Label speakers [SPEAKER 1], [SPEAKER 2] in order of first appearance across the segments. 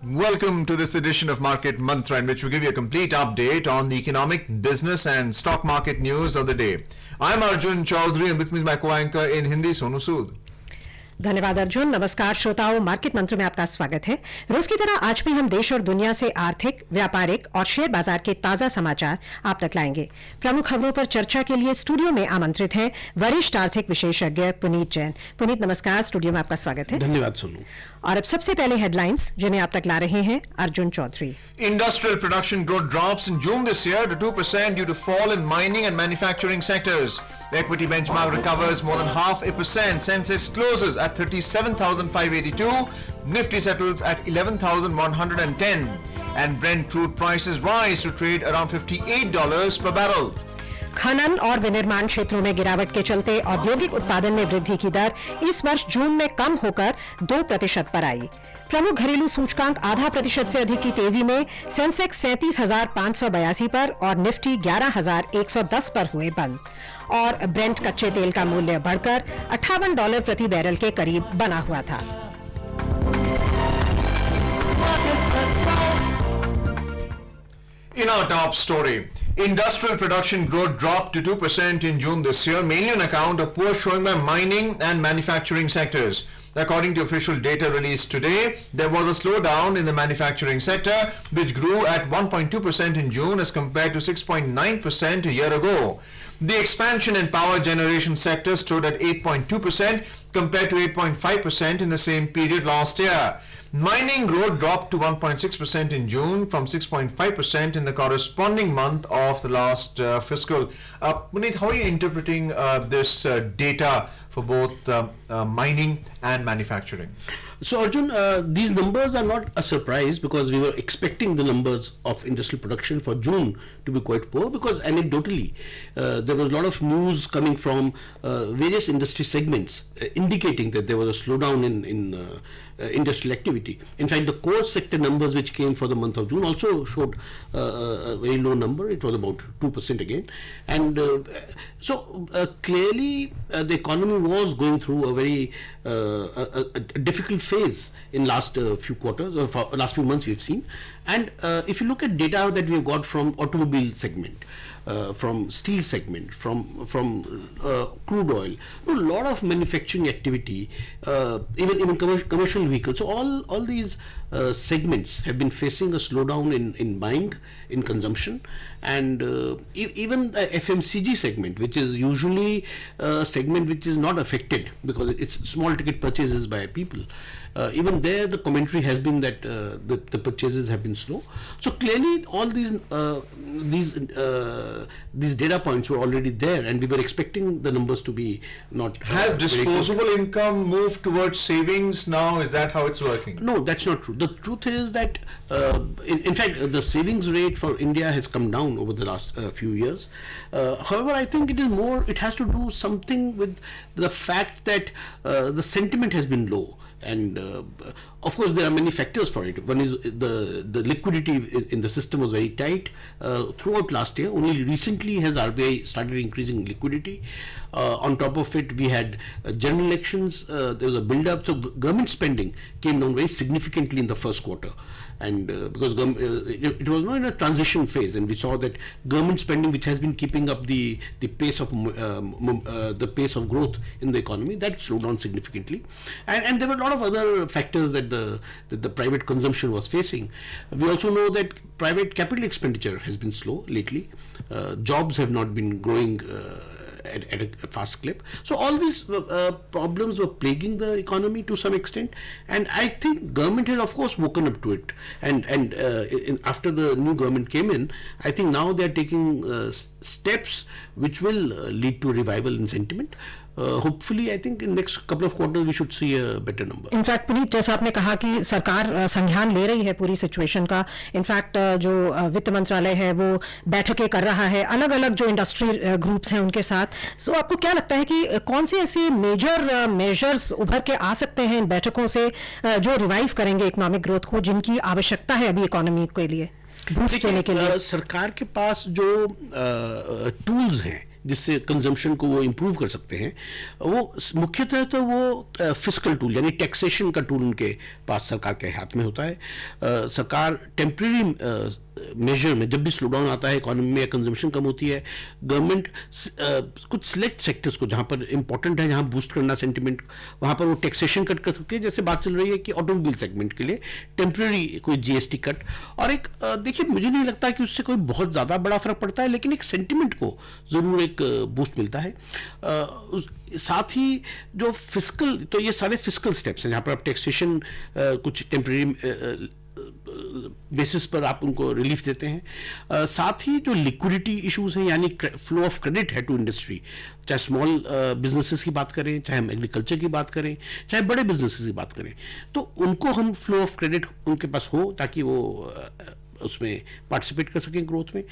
[SPEAKER 1] Welcome to this edition of Market Mantra, in which we give you a complete update on the economic, business and stock market news of the day. I'm Arjun Chaudhary and with me is my co-anchor in Hindi, Sonu Sood.
[SPEAKER 2] धन्यवाद अर्जुन। नमस्कार श्रोताओं, market मंत्र में आपका स्वागत है। रोज की तरह आज भी हम देश और दुनिया से आर्थिक, व्यापारिक और शेयर बाजार के ताजा समाचार आप तक लाएंगे। प्रमुख खबरों पर चर्चा के लिए स्टूडियो में आमंत्रित हैं वरिष्ठ आर्थिक विशेषज्ञ पुनीत जैन। पुनीत नमस्कार, स्टूडियो में आपका स्वागत है।
[SPEAKER 3] धन्यवाद सोनू।
[SPEAKER 2] और अब सबसे पहले हेडलाइंस जिन्हें आप तक ला रहे हैं Arjun Chaudhary.
[SPEAKER 1] Industrial production growth drops in June this year to 2% due to fall in mining and manufacturing sectors. The equity benchmark recovers more than 0.5%. Sensex closes at 37,582. Nifty settles at 11,110. And Brent crude prices rise to trade around $58 per barrel.
[SPEAKER 2] खनन और विनिर्माण क्षेत्रों में गिरावट के चलते औद्योगिक उत्पादन में वृद्धि की दर इस वर्ष जून में कम होकर 2% पर आई। प्रमुख घरेलू सूचकांक 0.5% से अधिक की तेजी में सेंसेक्स 37,582 पर और निफ्टी 11,110 पर हुए बंद। और ब्रेंट कच्चे तेल का मूल्य बढ़कर $58 प्रति बैरल के करीब बना हुआ था।
[SPEAKER 1] In our top story, industrial production growth dropped to 2% in June this year, mainly on account of poor showing by mining and manufacturing sectors. According to official data released today, there was a slowdown in the manufacturing sector, which grew at 1.2% in June as compared to 6.9% a year ago. The expansion in power generation sector stood at 8.2% compared to 8.5% in the same period last year. Mining growth dropped to 1.6% in June from 6.5% in the corresponding month of the last fiscal. Puneet, how are you interpreting this data for both mining and manufacturing?
[SPEAKER 3] So Arjun, these numbers are not a surprise because we were expecting the numbers of industrial production for June to be quite poor, because anecdotally there was a lot of news coming from various industry segments indicating that there was a slowdown in industrial activity. In fact, the core sector numbers which came for the month of June also showed a very low number. It was about 2% again. And so clearly the economy was going through a very a difficult phase in last few quarters or last few months we've seen. And if you look at data that we've got from automobile segment, from steel segment, from crude oil, a lot of manufacturing activity, even commercial vehicles. So all these segments have been facing a slowdown in buying, in consumption, and even the FMCG segment, which is usually a segment which is not affected because it's small ticket purchases by people. Even there the commentary has been that the purchases have been slow. So clearly all these data points were already there, and we were expecting the numbers to be not.
[SPEAKER 1] Has disposable income moved towards savings now? Is that how it's working?
[SPEAKER 3] No, that's not true. The truth is that in fact the savings rate for India has come down over the last few years. However, I think it has to do something with the fact that the sentiment has been low. And of course there are many factors for it. One is the liquidity in the system was very tight throughout last year. Only recently has RBI started increasing liquidity. On top of it, we had general elections. There was a build-up, so government spending came down very significantly in the first quarter. And because it was not in a transition phase, and we saw that government spending, which has been keeping up the pace of growth in the economy, that slowed down significantly. And there were a lot of other factors that the private consumption was facing. We also know that private capital expenditure has been slow lately. Jobs have not been growing at a fast clip. So all these problems were plaguing the economy to some extent, and I think government has of course woken up to it. And after the new government came in, I think now they are taking steps which will lead to revival in sentiment. Hopefully, I think in next couple of quarters we should see a better number.
[SPEAKER 2] In fact Puneet, जैसा आपने कहा कि सरकार संज्ञान ले रही है पूरी सिचुएशन का। इनफैक्ट जो वित्त मंत्रालय है वो बैठकें कर रहा है अलग अलग जो इंडस्ट्री ग्रुप्स हैं उनके साथ। सो आपको क्या लगता है कि कौन से ऐसे मेजर मेजर्स उभर के आ सकते हैं इन बैठकों से जो रिवाइव करेंगे इकोनॉमिक ग्रोथ को, जिनकी आवश्यकता है अभी इकोनॉमी के लिए बूस्ट देने के लिए?
[SPEAKER 3] सरकार के पास जो टूल्स हैं जिससे कंजम्पशन को वो इम्प्रूव कर सकते हैं, वो मुख्यतः तो वो फिस्कल टूल यानी टैक्सेशन का टूल उनके पास सरकार के हाथ में होता है। सरकार टेम्परेरी मेजर में जब भी स्लो डाउन आता है इकोनॉमी में या कंजम्पशन कम होती है, गवर्नमेंट कुछ सिलेक्ट सेक्टर्स को जहां पर इंपॉर्टेंट है, जहां बूस्ट करना सेंटिमेंट, वहां पर वो टैक्सेशन कट कर सकती है। जैसे बात चल रही है कि ऑटोमोबाइल सेगमेंट के लिए टेम्परेरी कोई जीएसटी कट, और एक देखिए मुझे नहीं लगता कि उससे कोई बहुत ज़्यादा बड़ा फर्क पड़ता है, लेकिन एक सेंटिमेंट को ज़रूर एक बूस्ट मिलता है। साथ ही जो फिस्कल, तो ये सारे फिस्कल स्टेप्स हैं जहाँ पर आप टैक्सेशन कुछ टेम्परेरी बेसिस पर आप उनको रिलीफ देते हैं। साथ ही जो लिक्विडिटी इश्यूज हैं यानी फ्लो ऑफ क्रेडिट है टू इंडस्ट्री, चाहे स्मॉल बिजनेसेस की बात करें, चाहे हम एग्रीकल्चर की बात करें, चाहे बड़े बिजनेसेस की बात करें, तो उनको हम फ्लो ऑफ क्रेडिट उनके पास हो ताकि वो उसमें पार्टिसिपेट कर सकें ग्रोथ में।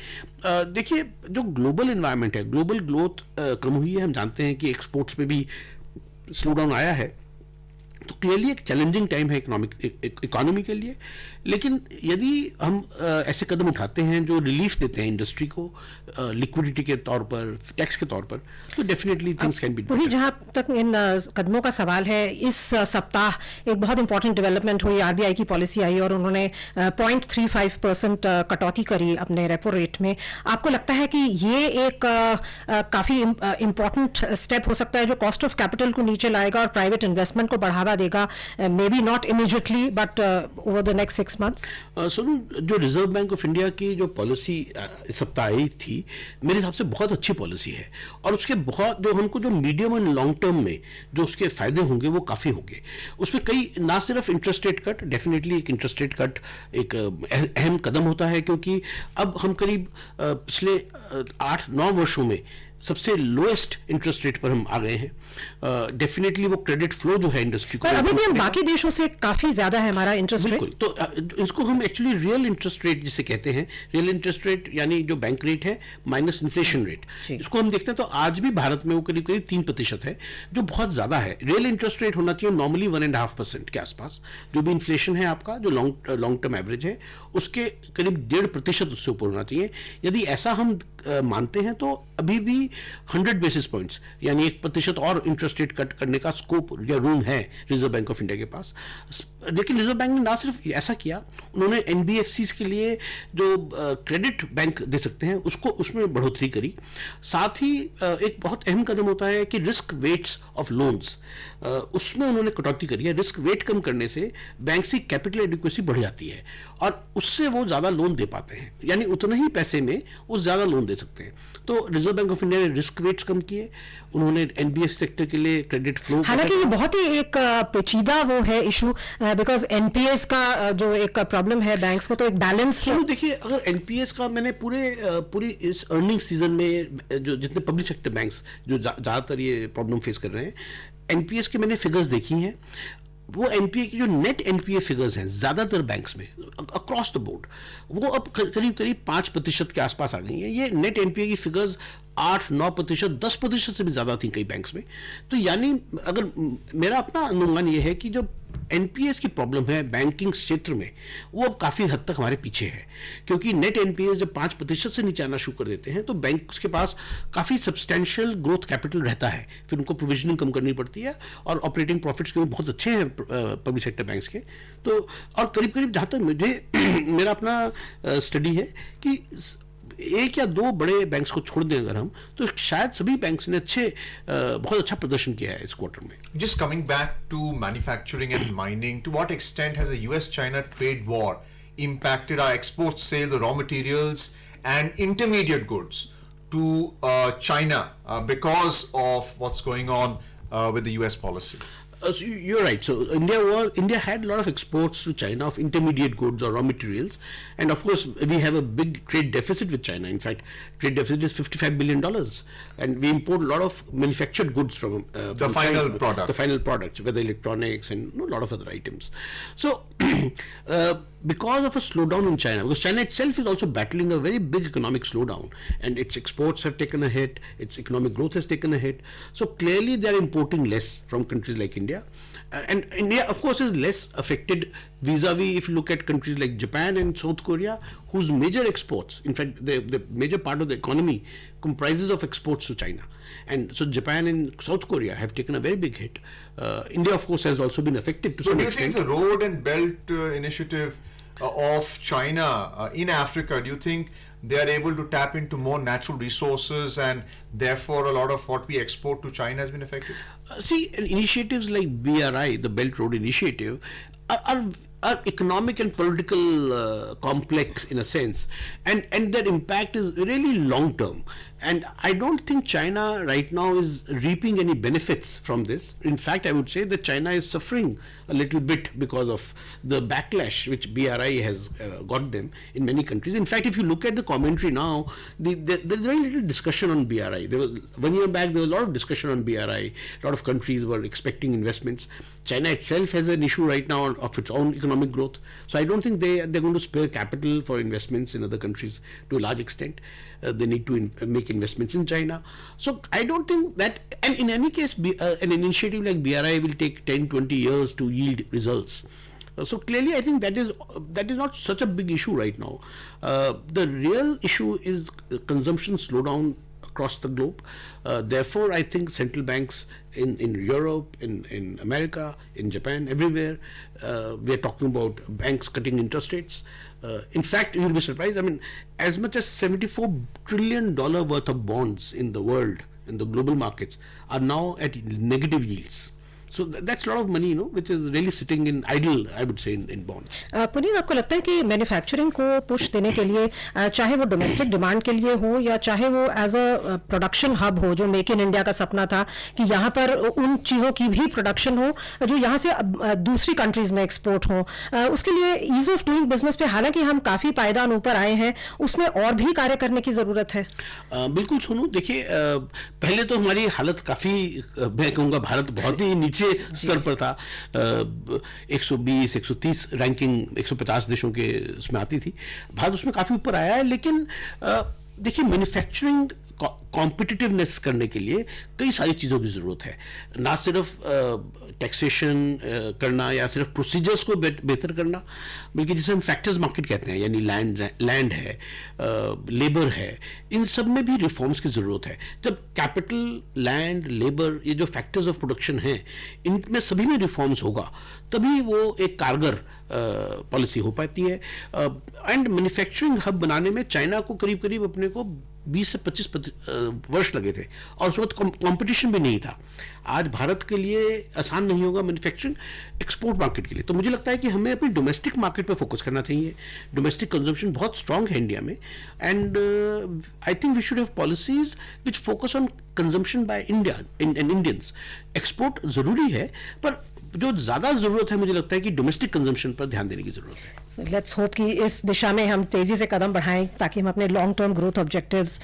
[SPEAKER 3] देखिए जो ग्लोबल एनवायरनमेंट है, ग्लोबल ग्रोथ कम हुई है, हम जानते हैं कि एक्सपोर्ट्स में भी स्लो डाउन आया है, तो क्लियरली एक चैलेंजिंग टाइम है इकोनॉमी के लिए। लेकिन यदि हम ऐसे कदम उठाते हैं जो रिलीफ देते हैं इंडस्ट्री को लिक्विडिटी के तौर पर, टैक्स के तौर पर, तो definitely things can be better.
[SPEAKER 2] जहां तक इन कदमों का सवाल है, इस सप्ताह एक बहुत इंपॉर्टेंट डेवलपमेंट हुई, आरबीआई की पॉलिसी आई और उन्होंने 0.35% कटौती करी अपने रेपो रेट में। आपको लगता है कि ये एक काफी इंपॉर्टेंट स्टेप हो सकता है जो कॉस्ट ऑफ कैपिटल को नीचे लाएगा और प्राइवेट इन्वेस्टमेंट को बढ़ावा देगा, may be not immediately but over the next 6 months?
[SPEAKER 3] सुनो, जो रिजर्व बैंक ऑफ इंडिया की जो पॉलिसी इस सप्ताह आई थी, मेरे हिसाब से बहुत अच्छी पॉलिसी है, और उसके बहुत जो हमको जो मीडियम एंड लॉन्ग टर्म में जो उसके फायदे होंगे वो काफ़ी होंगे। उसमें कई, ना सिर्फ इंटरेस्ट रेट कट, डेफिनेटली एक इंटरेस्ट रेट कट एक अहम कदम होता है, क्योंकि अब हम करीब पिछले 8-9 वर्षों में सबसे लोएस्ट इंटरेस्ट रेट पर हम आ गए हैं। डेफिनेटली वो क्रेडिट फ्लो जो है इंडस्ट्री को,
[SPEAKER 2] पर अभी भी हम बाकी देशों से काफी ज्यादा है हमारा इंटरेस्ट रेट।
[SPEAKER 3] बिल्कुल, तो इसको हम एक्चुअली रियल इंटरेस्ट रेट जिसे कहते हैं, रियल इंटरेस्ट रेट यानी जो बैंक रेट है माइनस इन्फ्लेशन रेट, इसको हम देखते हैं तो आज भी भारत में वो करीब करीब 3% है, जो बहुत ज्यादा है। रियल इंटरेस्ट रेट होना चाहिए नॉर्मली 1.5% के आसपास, जो भी इन्फ्लेशन है आपका, जो लॉन्ग टर्म एवरेज है उसके करीब 1.5% उससे ऊपर होना चाहिए। यदि ऐसा हम मानते हैं तो अभी भी 100 बेसिस पॉइंट्स यानी 1% और इंटरेस्ट रेट कट करने का स्कोप या रूम है रिजर्व बैंक ऑफ इंडिया के पास। लेकिन रिजर्व बैंक ने ना सिर्फ ऐसा किया, उन्होंने एनबीएफसीज के लिए जो क्रेडिट बैंक दे सकते हैं उसको, उसमें बढ़ोतरी करी। साथ ही एक बहुत अहम कदम होता है कि रिस्क वेट्स ऑफ लोन्स, उसमें उन्होंने कटौती करी है। रिस्क वेट कम करने से बैंक की कैपिटल एडिक्वेसी बढ़ जाती है और उससे वो ज़्यादा लोन दे पाते हैं, यानी उतना ही पैसे में वो ज़्यादा लोन दे सकते हैं। तो रिजर्व बैंक ऑफ इंडिया ने रिस्क वेट्स कम किए, उन्होंने एनबीएफ सेक्टर के लिए क्रेडिट फ्लो,
[SPEAKER 2] हालांकि ये बहुत ही एक पेचीदा वो है इशू, बिकॉज एनपीएस का जो एक प्रॉब्लम है बैंक्स को, तो एक बैलेंस।
[SPEAKER 3] तो देखिए, अगर एनपीएस का मैंने पूरी इस अर्निंग सीजन में जो जितने पब्लिक सेक्टर बैंक्स जो ज़्यादातर ये प्रॉब्लम फेस कर रहे हैं, एनपीएस के मैंने फिगर्स देखी हैं, वो एनपीए की जो नेट एनपीए फिगर्स हैं ज़्यादातर बैंक्स में अक्रॉस द बोर्ड, वो अब करीब करीब 5% के आसपास आ गई हैं। ये नेट एनपीए की फिगर्स 8-9%, 10% से भी ज़्यादा थी कई बैंक्स में। तो यानी अगर मेरा अपना अनुमान ये है कि जो एनपीएस की प्रॉब्लम है बैंकिंग क्षेत्र में, वो अब काफ़ी हद तक हमारे पीछे है, क्योंकि नेट एनपीएस जब 5% से नीचे आना शुरू कर देते हैं तो बैंक के पास काफ़ी सब्सटैंशियल ग्रोथ कैपिटल रहता है, फिर उनको प्रोविजनिंग कम करनी पड़ती है, और ऑपरेटिंग प्रॉफिट्स क्योंकि बहुत अच्छे हैं पब्लिक सेक्टर बैंक्स के। तो और करीब करीब जहाँ तक मुझे मेरा अपना स्टडी है कि एक या दो बड़े बैंक्स को छोड़ दें अगर हम, तो शायद सभी बैंक्स ने बहुत अच्छा प्रदर्शन किया है इस क्वार्टर में।
[SPEAKER 1] Just coming back to manufacturing and mining, to what extent has the US-China trade war impacted our export sales of raw materials and intermediate goods to China because of what's going on with the US policy?
[SPEAKER 3] So you're right. So India had a lot of exports to China of intermediate goods or raw materials, and of course we have a big trade deficit with China. In fact, trade deficit is $55 billion, and we import a lot of manufactured goods from
[SPEAKER 1] final
[SPEAKER 3] China,
[SPEAKER 1] product.
[SPEAKER 3] the final products, whether electronics and a lot of other items. So because of a slowdown in China, because China itself is also battling a very big economic slowdown, and its exports have taken a hit, its economic growth has taken a hit. So clearly they are importing less from countries like India, and India, of course, is less affected vis-a-vis if you look at countries like Japan and South Korea, whose major exports, in fact, the major part of the economy comprises of exports to China. And so Japan and South Korea have taken a very big hit. India, of course, has also been affected to
[SPEAKER 1] So
[SPEAKER 3] some
[SPEAKER 1] do you
[SPEAKER 3] extent.
[SPEAKER 1] think the Road and Belt initiative of China in Africa, do you think they are able to tap into more natural resources and therefore a lot of what we export to China has been affected?
[SPEAKER 3] See, initiatives like BRI, the Belt Road Initiative, are economic and political complex in a sense, and their impact is really long term. And I don't think China right now is reaping any benefits from this. In fact, I would say that China is suffering a little bit because of the backlash which BRI has got them in many countries. In fact, if you look at the commentary now, there's very little discussion on BRI. There was 1 year back, there was a lot of discussion on BRI. A lot of countries were expecting investments. China itself has an issue right now of its own economic growth. So I don't think they're going to spare capital for investments in other countries to a large extent. They need to make investments in China. So I don't think that, and in any case, an initiative like BRI will take 10-20 years to yield results. So clearly, I think that is not such a big issue right now. The real issue is consumption slowdown across the globe. Therefore, I think central banks in Europe, in America, in Japan, everywhere, we are talking about banks cutting interest rates. In fact, you'll be surprised. I mean, as much as $74 trillion worth of bonds in the world, in the global markets, are now at negative yields. So that's a lot of money, which is really sitting in idle, I would say, in bonds.
[SPEAKER 2] Puneet, आपको लगता है कि manufacturing को push देने के लिए चाहे वो डोमेस्टिक डिमांड के लिए हो या चाहे वो एज अ प्रोडक्शन हब हो, जो मेक इन इंडिया का सपना था कि यहाँ पर उन चीज़ों की भी प्रोडक्शन हो जो यहाँ से दूसरी कंट्रीज में एक्सपोर्ट हो, उसके लिए ईज ऑफ डूइंग बिजनेस पे हालांकि हम काफ़ी पायदान ऊपर आए हैं, उसमें और भी कार्य करने की ज़रूरत है?
[SPEAKER 3] बिल्कुल सोनू, देखिए, पहले तो हमारी हालत काफ़ी, मैं कहूँगा भारत बहुत ही नीचे स्तर पर था. 120, 130 रैंकिंग 150 देशों के उसमें आती थी. भारत उसमें काफी ऊपर आया है, लेकिन देखिए, मैन्युफैक्चरिंग कॉम्पिटिटिवनेस करने के लिए कई सारी चीज़ों की ज़रूरत है. ना सिर्फ टैक्सेशन करना या सिर्फ प्रोसीजर्स को बेहतर करना, बल्कि जिसे हम फैक्टर्स मार्केट कहते हैं, यानी लैंड है, लेबर है, इन सब में भी रिफॉर्म्स की ज़रूरत है. जब कैपिटल, लैंड, लेबर, ये जो फैक्टर्स ऑफ प्रोडक्शन हैं, इनमें सभी में रिफॉर्म्स होगा, तभी वो एक कारगर पॉलिसी हो पाती है. एंड मैन्युफैक्चरिंग हब बनाने में चाइना को करीब करीब अपने को 20 से 25 वर्ष लगे थे, और उस वक्त कंपटीशन भी नहीं था. आज भारत के लिए आसान नहीं होगा मैन्युफैक्चरिंग एक्सपोर्ट मार्केट के लिए. तो मुझे लगता है कि हमें अपनी डोमेस्टिक मार्केट पे फोकस करना चाहिए. डोमेस्टिक कंजम्पशन बहुत स्ट्रांग है इंडिया में, and I think we should have policies which focus on consumption by India and Indians. Export जरूरी है, पर जो ज्यादा जरूरत है, मुझे लगता है कि डोमेस्टिक कंजम्पशन पर ध्यान देने की जरूरत है.
[SPEAKER 2] लेट्स होप कि इस दिशा में हम तेजी से कदम बढ़ाएं ताकि हम अपने लॉन्ग टर्म ग्रोथ ऑब्जेक्टिव्स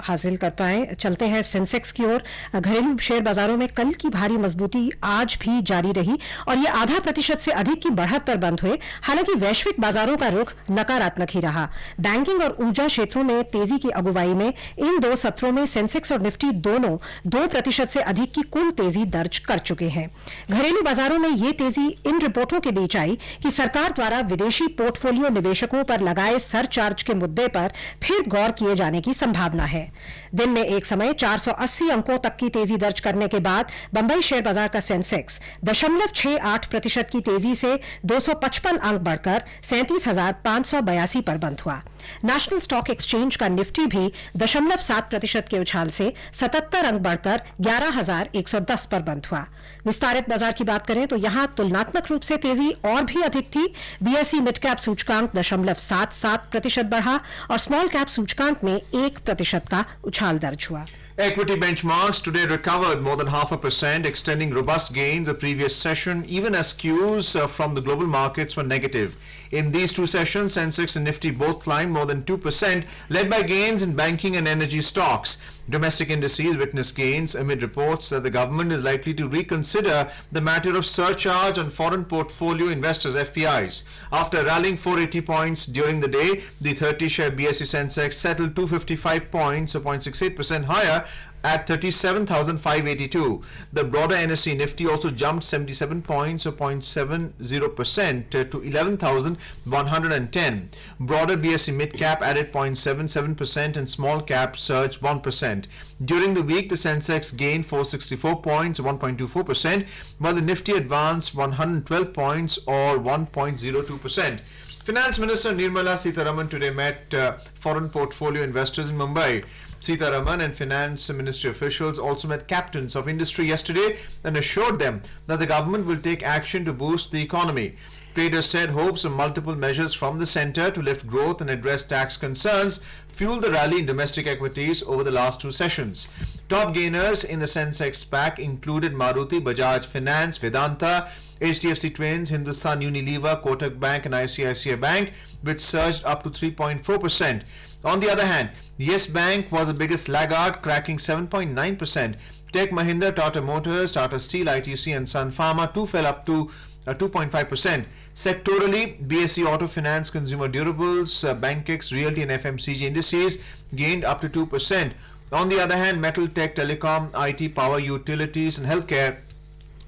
[SPEAKER 2] हासिल कर पाएं. चलते हैं सेंसेक्स की ओर. घरेलू शेयर बाजारों में कल की भारी मजबूती आज भी जारी रही और ये 0.5% से अधिक की बढ़त पर बंद हुए. हालांकि वैश्विक बाजारों का रुख नकारात्मक ही रहा. बैंकिंग और ऊर्जा क्षेत्रों में तेजी की अगुवाई में इन दो सत्रों में सेंसेक्स और निफ्टी दोनों 2% से अधिक की कुल तेजी दर्ज कर चुके हैं. घरेलू बाजारों में ये तेजी इन रिपोर्टों के बीच आई कि सरकार द्वारा विदेशी पोर्टफोलियो निवेशकों पर लगाए सरचार्ज के मुद्दे पर फिर गौर किए जाने की संभावना है. दिन में एक समय 480 अंकों तक की तेजी दर्ज करने के बाद बंबई शेयर बाजार का सेंसेक्स 0.68% की तेजी से 255 अंक बढ़कर 37,582 पर बंद हुआ. नेशनल स्टॉक एक्सचेंज का निफ्टी भी 0.7% के उछाल से 77 अंक बढ़कर 11,110 पर बंद हुआ. विस्तारित बाजार की बात करें तो यहां तुलनात्मक रूप से तेजी और भी अधिक थी. बीएसई मिड कैप सूचकांक 0.77% बढ़ा और स्मॉल कैप सूचकांक में 1% का उछाल दर्ज हुआ.
[SPEAKER 1] Equity benchmarks today recovered more than 0.5%, extending robust gains the previous session, even as cues from the global markets were negative. In these two sessions, Sensex and Nifty both climbed more than 2%, led by gains in banking and energy stocks. Domestic indices witnessed gains amid reports that the government is likely to reconsider the matter of surcharge on foreign portfolio investors (FPIs). After rallying 480 points during the day, the 30-share BSE Sensex settled 255 points, or 0.68% higher, at 37,582. The broader NSE Nifty also jumped 77 points or 0.70% to 11,110. Broader BSE mid cap added 0.77% and small cap surged 1%. During the week, the Sensex gained 464 points or 1.24%, while the Nifty advanced 112 points or 1.02%. Finance Minister Nirmala Sitharaman today met foreign portfolio investors in Mumbai. Sitharaman and Finance Ministry officials also met captains of industry yesterday and assured them that the government will take action to boost the economy. Traders said hopes of multiple measures from the centre to lift growth and address tax concerns fueled the rally in domestic equities over the last two sessions. Top gainers in the Sensex pack included Maruti, Bajaj Finance, Vedanta, HDFC Twins, Hindustan Unilever, Kotak Bank and ICICI Bank, which surged up to 3.4%. On the other hand, Yes Bank was the biggest laggard, cracking 7.9%. Tech Mahindra, Tata Motors, Tata Steel, ITC and Sun Pharma too fell up to 2.5%. Sectorally, BSE Auto Finance, Consumer Durables, Bankex, Realty and FMCG indices gained up to 2%. On the other hand, Metal, Tech, Telecom, IT, Power, Utilities and Healthcare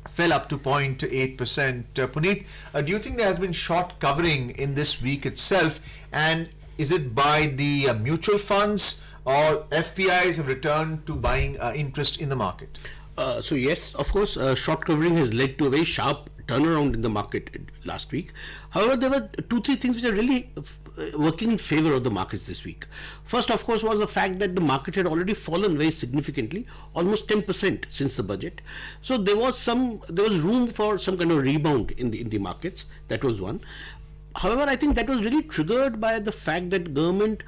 [SPEAKER 1] fell up to 0.8%. Puneet, do you think there has been short covering in this week itself, and is it by the mutual funds or FPIs have returned to buying interest in the market?
[SPEAKER 3] So yes, of course, short covering has led to a very sharp turnaround in the market last week. However, there were 2-3 things which are really working in favor of the markets this week. First, of course, was the fact that the market had already fallen very significantly, almost 10% since the budget. So there was room for some kind of rebound in the markets. That was one. However, I think that was really triggered by the fact that government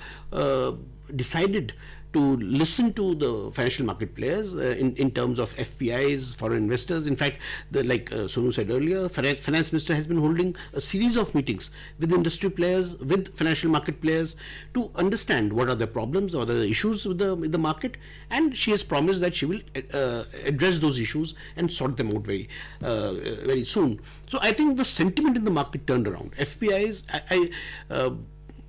[SPEAKER 3] decided to listen to the financial market players in terms of FPIs, foreign investors. In fact, like Sonu said earlier, Finance Minister has been holding a series of meetings with industry players, with financial market players to understand what are the problems, what are the issues with the market, and she has promised that she will address those issues and sort them out very soon. So I think the sentiment in the market turned around. FPIs,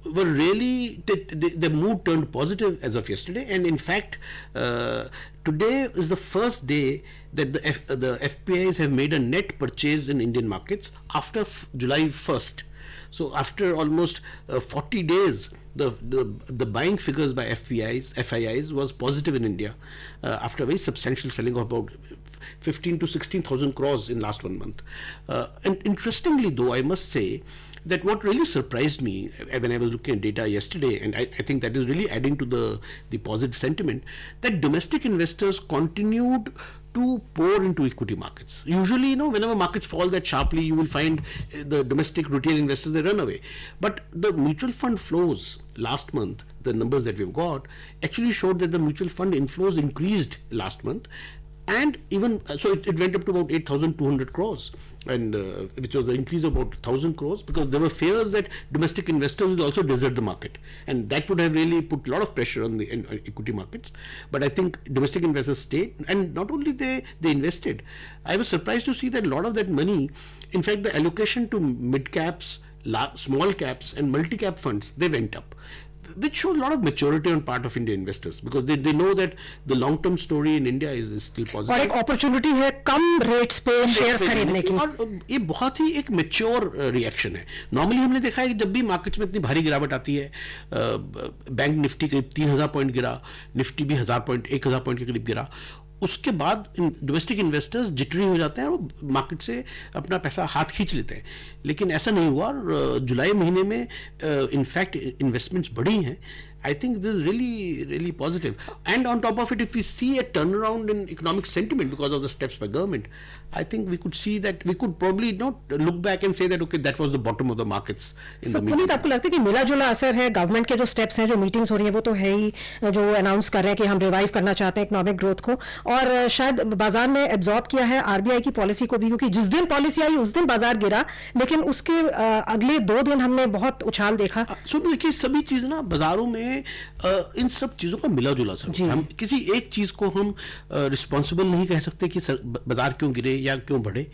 [SPEAKER 3] were really, the mood turned positive as of yesterday, and in fact today is the first day that the FPIs have made a net purchase in Indian markets after July 1st. So after almost 40 days, the buying figures by FIIs was positive in India after a very substantial selling of about 15 to 16,000 crores in last 1 month. And interestingly though, I must say that what really surprised me when I was looking at data yesterday, and I think that is really adding to the positive sentiment, that domestic investors continued to pour into equity markets. Usually, whenever markets fall that sharply, you will find the domestic retail investors, they run away. But the mutual fund flows last month, the numbers that we've got, actually showed that the mutual fund inflows increased last month. And even so, it went up to about 8,200 crores, and which was an increase of about 1,000 crores, because there were fears that domestic investors will also desert the market, and that would have really put a lot of pressure on the equity markets. But I think domestic investors stayed, and not only they invested. I was surprised to see that a lot of that money, in fact, the allocation to mid caps, small caps, and multi cap funds, they went up, which shows a lot of maturity on part of Indian investors, because they know that the long term story in India is still positive.
[SPEAKER 2] और एक opportunity है कम rates पे shares खरीदने की,
[SPEAKER 3] और ये बहुत ही एक मैच्योर रिएक्शन है. नॉर्मली हमने देखा है कि जब भी मार्केट्स में इतनी भारी गिरावट आती है, बैंक निफ्टी करीब 3,000 पॉइंट गिरा, निफ्टी भी 1,000 पॉइंट के करीब गिरा, उसके बाद डोमेस्टिक इन्वेस्टर्स जिटरी हो जाते हैं और मार्केट से अपना पैसा हाथ खींच लेते हैं. लेकिन ऐसा नहीं हुआ. जुलाई महीने में इनफैक्ट इन्वेस्टमेंट्स बढ़ी हैं. I think this is really positive. And on top of it, if we see a turnaround in economic sentiment because of the steps by government, I think we could see that we could probably not look back and say that okay, that was the bottom of the markets.
[SPEAKER 2] So Puneet, आपको लगता है कि मिला जुला असर है government के जो स्टेप्स हैं, जो मीटिंग्स हो रही है, वो तो है ही, जो अनाउंस कर रहे हैं कि हम रिवाइव करना चाहते हैं इकोनॉमिक ग्रोथ को, और शायद बाजार ने एब्जॉर्ब किया है आरबीआई की पॉलिसी को भी, क्योंकि जिस दिन पॉलिसी आई उस दिन बाजार गिरा, लेकिन उसके अगले 2 दिन हमने बहुत उछाल देखा.
[SPEAKER 3] सो देखिए, सभी चीज ना बाजारों में इन सब चीजों का मिला जुला असर. हम किसी एक चीज को हम रिस्पॉन्सिबल नहीं कह सकते कि बाजार क्यों गिरे या क्यों बढ़े,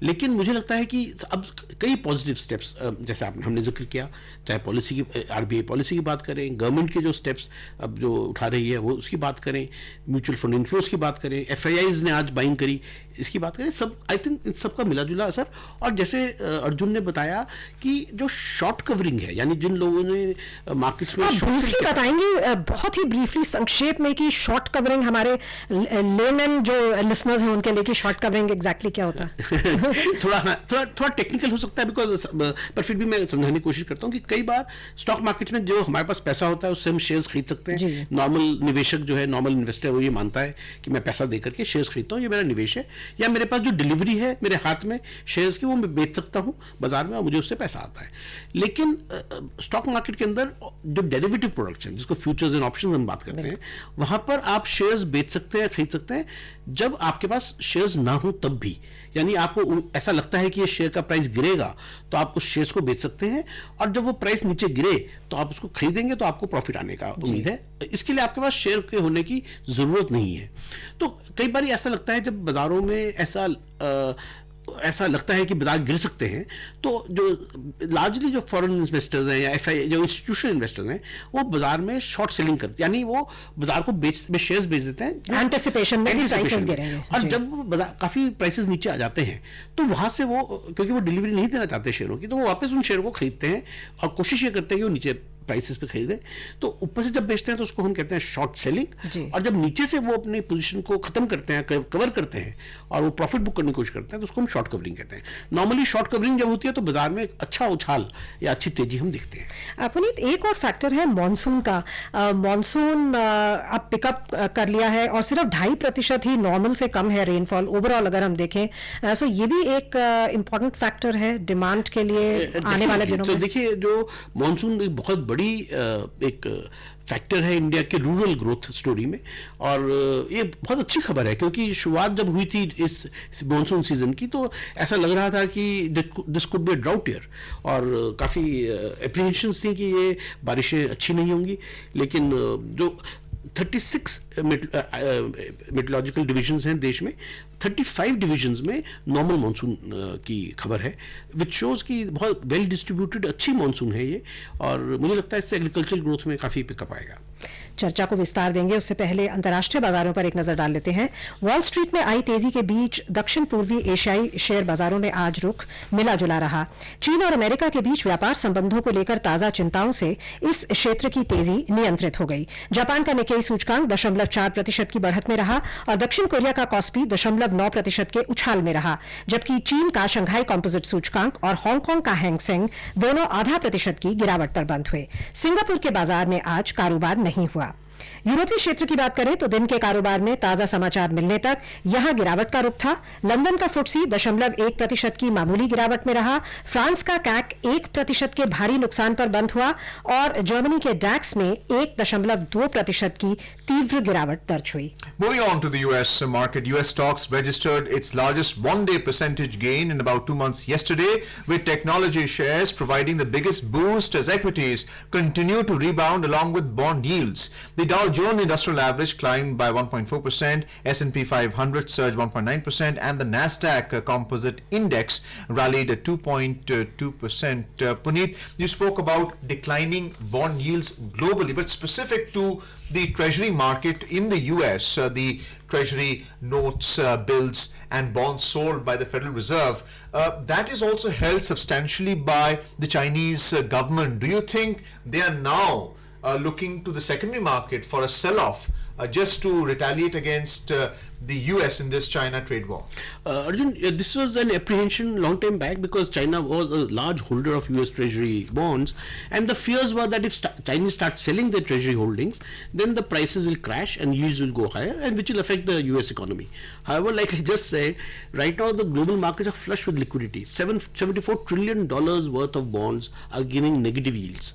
[SPEAKER 3] लेकिन मुझे लगता है कि अब कई पॉजिटिव स्टेप्स जैसे हमने जिक्र किया, चाहे पॉलिसी की आरबीआई पॉलिसी की बात करें, गवर्नमेंट के जो स्टेप्स अब जो उठा रही है वो उसकी बात करें, म्यूचुअल फंड इन्फ्लोज की बात करें, एफआईआईज ने आज बाइंग करी, इसकी बात करें, सब आई थिंक इन सबका मिला जुला असर। और जैसे अर्जुन ने बताया कि जो शॉर्ट कवरिंग है, यानी जिन लोगों ने मार्केट्स में
[SPEAKER 2] ब्रीफली बताएंगे, बहुत ही ब्रीफली संक्षेप में, कि शॉर्ट कवरिंग हमारे लेमैन जो लिसनर्स हैं उनके लिए कि शॉर्ट कवरिंग एग्जैक्टली क्या होता है?
[SPEAKER 3] थोड़ा टेक्निकल हो सकता है बिकॉज, पर फिर भी मैं समझाने की कोशिश करता हूँ कि कई बार स्टॉक मार्केट में जो हमारे पास पैसा होता है उससे हम शेयर्स खरीद सकते हैं। नॉर्मल निवेशक जो है, नॉर्मल इन्वेस्टर है, वो ये मानता है कि मैं पैसा देकर के शेयर्स खरीदता हूँ, ये मेरा निवेश है, या मेरे पास जो डिलीवरी है मेरे हाथ में शेयर्स की, वो मैं बेच सकता हूँ बाजार में और मुझे उससे पैसा आता है। लेकिन स्टॉक मार्केट के अंदर जो डेरिवेटिव प्रोडक्ट्स हैं, जिसको फ्यूचर्स एंड ऑप्शंस हम बात करते हैं, वहां पर आप शेयर्स बेच सकते हैं, खरीद सकते हैं जब आपके पास शेयर्स ना हो तब भी। यानी आपको ऐसा लगता है कि ये शेयर का प्राइस गिरेगा तो आप उस शेयर्स को बेच सकते हैं, और जब वो प्राइस नीचे गिरे तो आप उसको खरीदेंगे तो आपको प्रॉफिट आने का उम्मीद है। इसके लिए आपके पास शेयर के होने की जरूरत नहीं है। तो कई बार ऐसा लगता है जब बाजारों में ऐसा लगता है कि बाजार गिर सकते हैं, तो जो लार्जली जो फॉरेन इन्वेस्टर्स हैं या एफआई जो इंस्टीट्यूशनल इन्वेस्टर्स हैं, वो बाजार में शॉर्ट सेलिंग करते हैं, यानी वो बाजार को शेयर्स बेच देते हैं
[SPEAKER 2] एंटिसिपेशन में कि प्राइसेस गिरेंगे।
[SPEAKER 3] और जब बाजार काफी प्राइसेस नीचे आ जाते हैं तो वहां से वो, क्योंकि वो डिलीवरी नहीं देना चाहते शेयरों की, तो वो वापस उन शेयर को खरीदते हैं और कोशिश ये करते हैं कि वो नीचे प्राइसेस पे खरीदें। तो ऊपर से जब बेचते हैं तो उसको हम कहते हैं शॉर्ट सेलिंग, और जब नीचे से वो अपनी पोजीशन को खत्म करते हैं, कवर करते हैं और वो प्रॉफिट बुक करने की कोशिश करते हैं, तो उसको हम शॉर्ट कवरिंग कहते हैं। नॉर्मली शॉर्ट कवरिंग जब होती है तो बाजार में एक अच्छा उछाल या अच्छी तेजी हम देखते हैं।
[SPEAKER 2] पुनीत, एक और फैक्टर है मॉनसून का। मॉनसून अब पिकअप कर लिया है और सिर्फ 2.5% ही नॉर्मल से कम है रेनफॉल ओवरऑल अगर हम देखें। सो ये भी एक इम्पॉर्टेंट फैक्टर है डिमांड के लिए आने वाले दिनों में।
[SPEAKER 3] तो देखिए, जो मॉनसून बहुत बड़ी एक फैक्टर है इंडिया के रूरल ग्रोथ स्टोरी में, और ये बहुत अच्छी खबर है, क्योंकि शुरुआत जब हुई थी इस मॉनसून सीजन की तो ऐसा लग रहा था कि this could be a drought year, और काफ़ी एप्रीहेंशंस थी कि ये बारिशें अच्छी नहीं होंगी। लेकिन जो 36 मेट्रोलॉजिकल डिविजन्स हैं देश में, 35 डिविजन्स में नॉर्मल मॉनसून की खबर है, विच शोज कि बहुत वेल डिस्ट्रीब्यूटेड अच्छी मॉनसून है ये, और मुझे लगता है इससे एग्रीकल्चरल ग्रोथ में काफ़ी पिकअप आएगा।
[SPEAKER 2] चर्चा को विस्तार देंगे, उससे पहले अंतर्राष्ट्रीय बाजारों पर एक नजर डाल लेते हैं। वॉल स्ट्रीट में आई तेजी के बीच दक्षिण पूर्वी एशियाई शेयर बाजारों में आज रुख मिला जुला रहा। चीन और अमेरिका के बीच व्यापार संबंधों को लेकर ताजा चिंताओं से इस क्षेत्र की तेजी नियंत्रित हो गई। जापान का निकेई सूचकांक 0.4% की बढ़त में रहा और दक्षिण कोरिया का कॉस्पी 0.9% के उछाल में रहा, जबकि चीन का शंघाई कॉम्पोजिट सूचकांक और हांगकांग का हैंगसेंग दोनों 0.5% की गिरावट पर बंद हुए। सिंगापुर के बाजार में आज कारोबार नहीं हुआ। यूरोपीय क्षेत्र की बात करें तो दिन के कारोबार में ताजा समाचार मिलने तक यहां गिरावट का रुख था। लंदन का फुट्सी 0.1% की मामूली गिरावट में रहा। फ्रांस का कैक 1% के भारी नुकसान पर बंद हुआ और जर्मनी के डैक्स में 1.2% की तीव्र गिरावट दर्ज हुई।
[SPEAKER 1] Moving on to the US market, US stocks registered its largest one-day percentage gain in about 2 months yesterday, with technology shares providing the biggest boost as equities continue to rebound along with bond yields. The Dow Jones Industrial Average climbed by 1.4%, S&P 500 surged 1.9%, and the Nasdaq Composite Index rallied at 2.2%. Puneet, you spoke about declining bond yields globally, but specific to the treasury market in the US, the treasury notes, bills and bonds sold by the Federal Reserve, that is also held substantially by the Chinese government. Do you think they are now looking to the secondary market for a sell-off just to retaliate against the US in this China trade war?
[SPEAKER 3] Arjun, this was an apprehension long time back because China was a large holder of US Treasury bonds, and the fears were that if Chinese start selling their Treasury holdings, then the prices will crash and yields will go higher, and which will affect the US economy. However, like I just said, right now the global markets are flush with liquidity. $74 trillion worth of bonds are giving negative yields.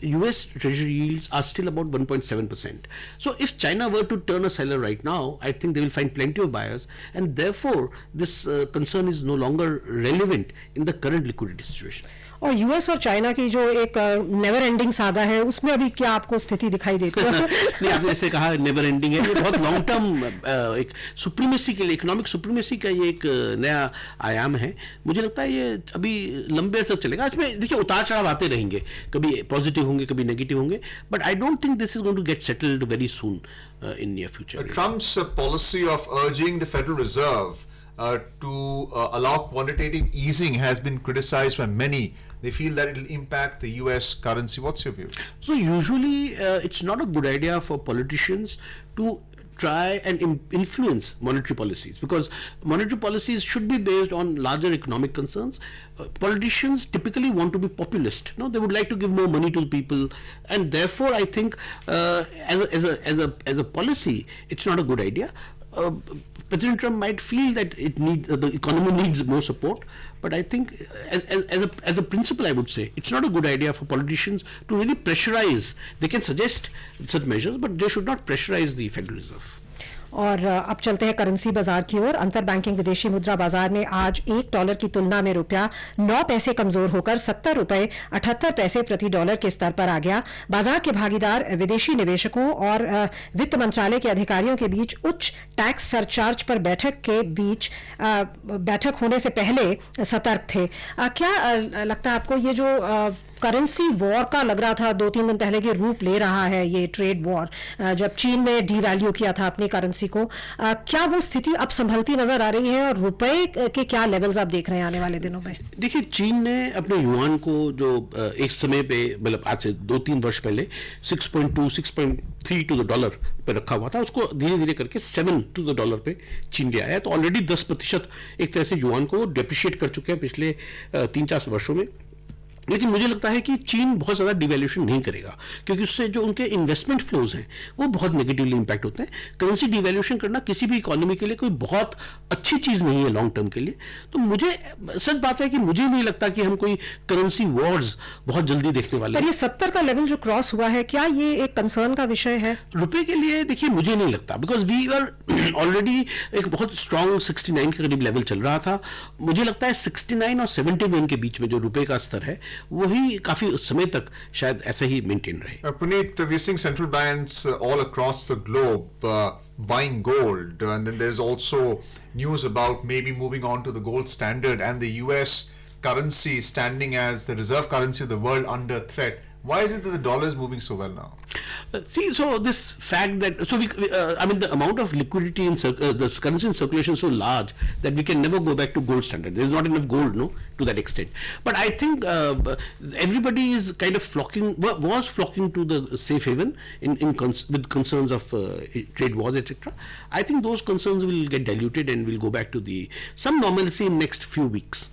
[SPEAKER 3] US Treasury yields are still about 1.7%. So if China were to turn a seller right now, I think they will find plenty of buyers, and therefore this concern is no longer relevant in the current liquidity situation.
[SPEAKER 2] और US और China की जो एक never ending saga है, उसमें अभी क्या आपको स्थिति दिखाई देती है?
[SPEAKER 3] नहीं, आपने जैसे कहा नेवर एंडिंग है, ये बहुत लॉन्ग टर्म एक सुप्रीमेसी के लिए, इकोनॉमिक सुप्रीमेसी का ये एक नया आयाम है। मुझे लगता है ये अभी लंबे तक चलेगा। इसमें देखिए उतार चढ़ाव आते रहेंगे, कभी पॉजिटिव होंगे, कभी नेगेटिव होंगे, but I don't think this is going to get settled very soon in near future.
[SPEAKER 1] Trump's policy of urging the Federal Reserve to allow quantitative easing has been criticized by many. They feel that it will impact the US currency. What's your view?
[SPEAKER 3] So usually it's not a good idea for politicians to try and influence monetary policies, because monetary policies should be based on larger economic concerns. Politicians typically want to be populist. No, they would like to give more money to the people, and therefore I think as a policy it's not a good idea. President Trump might feel that the economy needs more support, but I think as a principle I would say it's not a good idea for politicians to really pressurize. They can suggest such measures, but they should not pressurize the Federal Reserve.
[SPEAKER 2] और अब चलते हैं currency बाजार की ओर। अंतर banking विदेशी मुद्रा बाजार में आज $1 की तुलना में रुपया 9 पैसे कमजोर होकर $70.78 प्रति डॉलर के स्तर पर आ गया। बाजार के भागीदार विदेशी निवेशकों और वित्त मंत्रालय के अधिकारियों के बीच उच्च टैक्स सरचार्ज पर बैठक होने से पहले सतर्क थे। क्या लगता है आपको, ये जो करेंसी वॉर का लग रहा था 2-3 दिन पहले, के रूप ले रहा है ये ट्रेड वॉर, जब चीन ने डीवैल्यू किया था अपनी करेंसी को, क्या वो स्थिति अब संभलती नजर आ रही है और रुपए के क्या लेवल्स आप देख रहे हैं आने वाले दिनों में?
[SPEAKER 3] देखिए, चीन ने अपने युआन को जो एक समय पे, मतलब आज से 2-3 वर्ष पहले 6.2 6.3 टू द डॉलर पे रखा हुआ था, उसको धीरे धीरे करके 7 टू द डॉलर पे चीन ले आया। तो ऑलरेडी 10% एक तरह से युआन को डेप्रिशिएट कर चुके हैं पिछले 3-4 वर्षों में। लेकिन मुझे लगता है कि चीन बहुत ज़्यादा डिवैल्यूएशन नहीं करेगा, क्योंकि उससे जो उनके इन्वेस्टमेंट फ्लोज हैं वो बहुत नेगेटिवली इंपैक्ट होते हैं। करेंसी डिवैल्यूएशन करना किसी भी इकोनॉमी के लिए कोई बहुत अच्छी चीज़ नहीं है लॉन्ग टर्म के लिए। तो मुझे सच बात है कि मुझे नहीं लगता कि हम कोई करेंसी वॉर्स बहुत जल्दी देखने वाले हैं।
[SPEAKER 2] पर ये 70 का लेवल जो क्रॉस हुआ है, क्या ये एक कंसर्न का विषय है
[SPEAKER 3] रुपए के लिए? देखिए, मुझे नहीं लगता, बिकॉज वी आर ऑलरेडी एक बहुत स्ट्रॉन्ग 69 के करीब लेवल चल रहा था। मुझे लगता है 69 और 71 के बीच में जो रुपए का स्तर है वही काफी समय तक शायद ऐसे ही मेंटेन रहे।
[SPEAKER 1] Puneet, we're seeing central banks all across the globe buying gold, and then there's also news about maybe moving on to the gold standard and the US currency standing as the reserve currency of the world under threat. Why is it that the dollar is moving so well now?
[SPEAKER 3] See, so this fact that, so I mean, the amount of liquidity in this currency in circulation is so large that we can never go back to gold standard. There is not enough gold, no, to that extent. But I think everybody is kind of was flocking to the safe haven with concerns of trade wars, etc. I think those concerns will get diluted and will go back to some normalcy in next few weeks.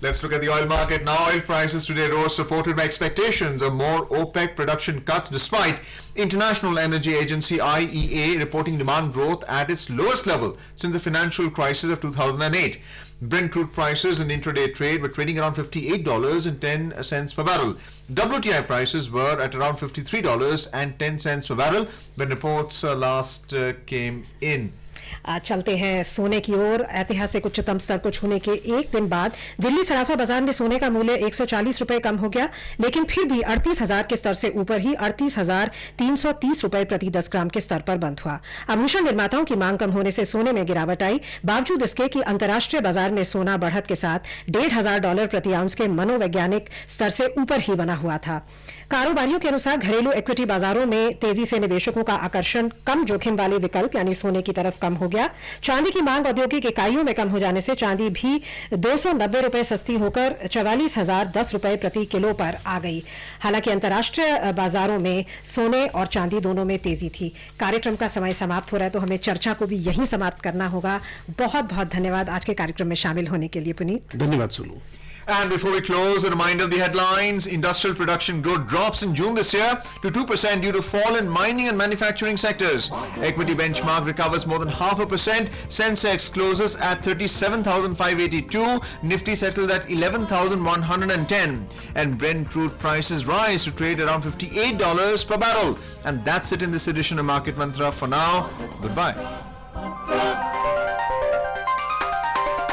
[SPEAKER 1] Let's look at the oil market now. Oil prices today rose, supported by expectations of more OPEC production cuts, despite International Energy Agency IEA reporting demand growth at its lowest level since the financial crisis of 2008. Brent crude prices in intraday trade were trading around $58.10 per barrel. WTI prices were at around $53.10 per barrel when reports last came in.
[SPEAKER 2] चलते हैं सोने की ओर। ऐतिहासिक उच्चतम स्तर को छूने के एक दिन बाद दिल्ली सराफा बाजार में सोने का मूल्य 140 रुपए कम हो गया, लेकिन फिर भी 38,000 के स्तर से ऊपर ही 38,330 रुपए प्रति 10 ग्राम के स्तर पर बंद हुआ। आभूषण निर्माताओं की मांग कम होने से सोने में गिरावट आई, बावजूद इसके कि अंतर्राष्ट्रीय बाजार में सोना बढ़त के साथ $1,500 प्रति आउंस के मनोवैज्ञानिक स्तर से ऊपर ही बना हुआ था। कारोबारियों के अनुसार घरेलू इक्विटी बाजारों में तेजी से निवेशकों का आकर्षण कम जोखिम वाले विकल्प यानी सोने की तरफ कम हो गया। चांदी की मांग औद्योगिक इकाइयों में कम हो जाने से चांदी भी 290 रुपए सस्ती होकर 44,010 रुपए प्रति किलो पर आ गई। हालांकि अंतर्राष्ट्रीय बाजारों में सोने और चांदी दोनों में तेजी थी। कार्यक्रम का समय समाप्त हो रहा है, तो हमें चर्चा को भी यहीं समाप्त करना होगा। बहुत बहुत धन्यवाद आज के कार्यक्रम में शामिल होने के लिए पुनीत।
[SPEAKER 3] धन्यवाद Sonu.
[SPEAKER 1] And before we close, a reminder of the headlines. Industrial production growth drops in June this year to 2% due to fall in mining and manufacturing sectors. Equity benchmark recovers more than 0.5%. Sensex closes at 37,582. Nifty settled at 11,110. And Brent crude prices rise to trade around $58 per barrel. And that's it in this edition of Market Mantra. For now, goodbye.